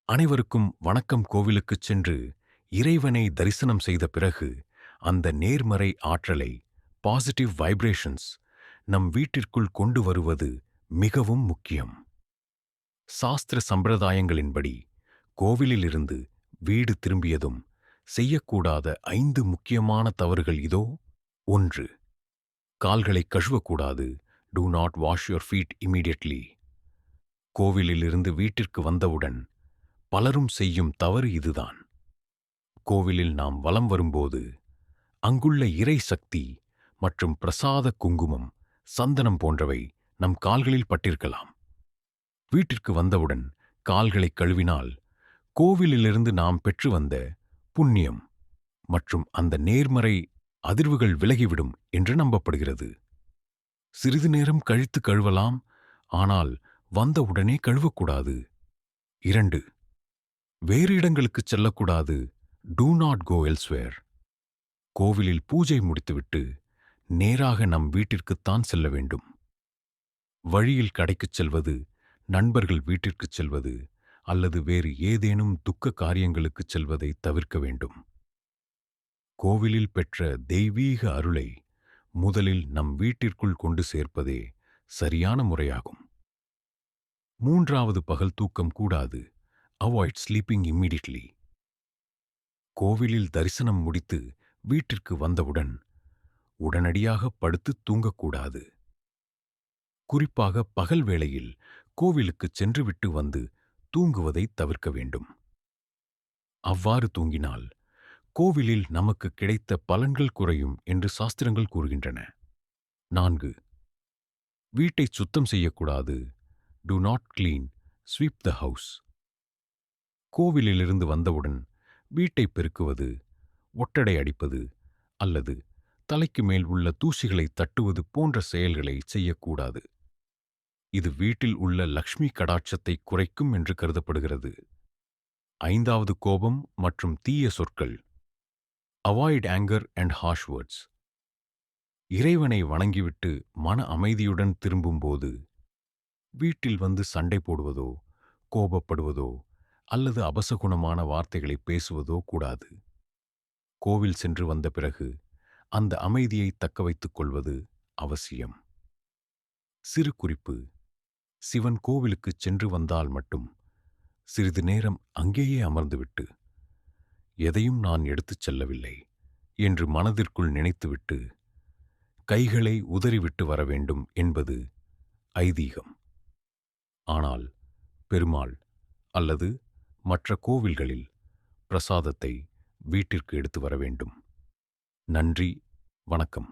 அனைவருக்கும் வணக்கம். கோவிலுக்குச் சென்று இறைவனை தரிசனம் செய்த பிறகு அந்த நேர்மறை ஆற்றலை, பாசிட்டிவ் வைப்ரேஷன்ஸ், நம் வீட்டிற்குள் கொண்டு வருவது மிகவும் முக்கியம். சாஸ்திர சம்பிரதாயங்களின்படி கோவிலிலிருந்து வீடு திரும்பியதும் செய்யக்கூடாத 5 முக்கியமான தவறுகள் இதோ. 1. கால்களை கழுவக்கூடாது. Do not wash your feet immediately. கோவிலிலிருந்து வீட்டிற்கு வந்தவுடன் பலரும் செய்யும் தவறு இதுதான். கோவிலில் நாம் வலம் வரும்போது அங்குள்ள இறை சக்தி மற்றும் பிரசாத குங்குமம், சந்தனம் போன்றவை நம் கால்களில் பட்டிருக்கலாம். வீட்டிற்கு வந்தவுடன் கால்களை கழுவினால் கோவிலிலிருந்து நாம் பெற்று வந்த புண்ணியம் மற்றும் அந்த நேர்மறை அதிர்வுகள் விலகிவிடும் என்று நம்பப்படுகிறது. சிறிது நேரம் கழித்து கழுவலாம், ஆனால் வந்தவுடனே கழுவக்கூடாது. 2. வேறு இடங்களுக்குச் செல்லக்கூடாது. Do not go elsewhere. கோவிலில் பூஜை முடித்துவிட்டு நேராக நம் வீட்டிற்குத்தான் செல்ல வேண்டும். வழியில் கடைக்குச் செல்வது, நண்பர்கள் வீட்டிற்குச் செல்வது அல்லது வேறு ஏதேனும் துக்க காரியங்களுக்குச் செல்வதை தவிர்க்க வேண்டும். கோவிலில் பெற்ற தெய்வீக அருளை முதலில் நம் வீட்டிற்குள் கொண்டு சேர்ப்பதே சரியான முறையாகும். 3. பகல் தூக்கம் கூடாது. Avoid sleeping immediately. கோவிலில் தரிசனம் முடித்து வீட்டிற்கு வந்தவுடன் உடனடியாக படுத்து தூங்கக்கூடாது. குறிப்பாக பகல் வேளையில் கோவிலுக்குச் சென்றுவிட்டு வந்து தூங்குவதை தவிர்க்க வேண்டும். அவ்வாறு தூங்கினால் கோவிலில் நமக்கு கிடைத்த பலன்கள் குறையும் என்று சாஸ்திரங்கள் கூறுகின்றன. 4. வீட்டைச் சுத்தம் செய்யக்கூடாது. Do not clean, sweep the house. கோவிலிலிருந்து வந்தவுடன் வீட்டை பெருக்குவது, ஒட்டடை அடிப்பது அல்லது தலைக்கு மேல் உள்ள தூசிகளை தட்டுவது போன்ற செயல்களை செய்யக்கூடாது. இது வீட்டில் உள்ள லக்ஷ்மி கடாட்சத்தை குறைக்கும் என்று கருதப்படுகிறது. 5. கோபம் மற்றும் தீய சொற்கள். Avoid anger and harsh words. இறைவனை வணங்கிவிட்டு மன அமைதியுடன் திரும்பும்போது வீட்டில் வந்து சண்டை போடுவதோ, கோபப்படுவதோ அல்லது அபசகுணமான வார்த்தைகளை பேசுவதோ கூடாது. கோவில் சென்று வந்த பிறகு அந்த அமைதியை தக்கவைத்துக் கொள்வது அவசியம். சிறு குறிப்பு: சிவன் கோவிலுக்குச் சென்று வந்தால் மட்டும் சிறிது நேரம் அங்கேயே அமர்ந்துவிட்டு, எதையும் நான் எடுத்துச் செல்லவில்லை என்று மனதிற்குள் நினைத்துவிட்டு கைகளை உதறிவிட்டு வர வேண்டும் என்பது ஐதீகம். ஆனால் பெருமாள் அல்லது மற்ற கோவில்களில் பிரசாதத்தை வீட்டிற்கு எடுத்து வர வேண்டும். நன்றி, வணக்கம்.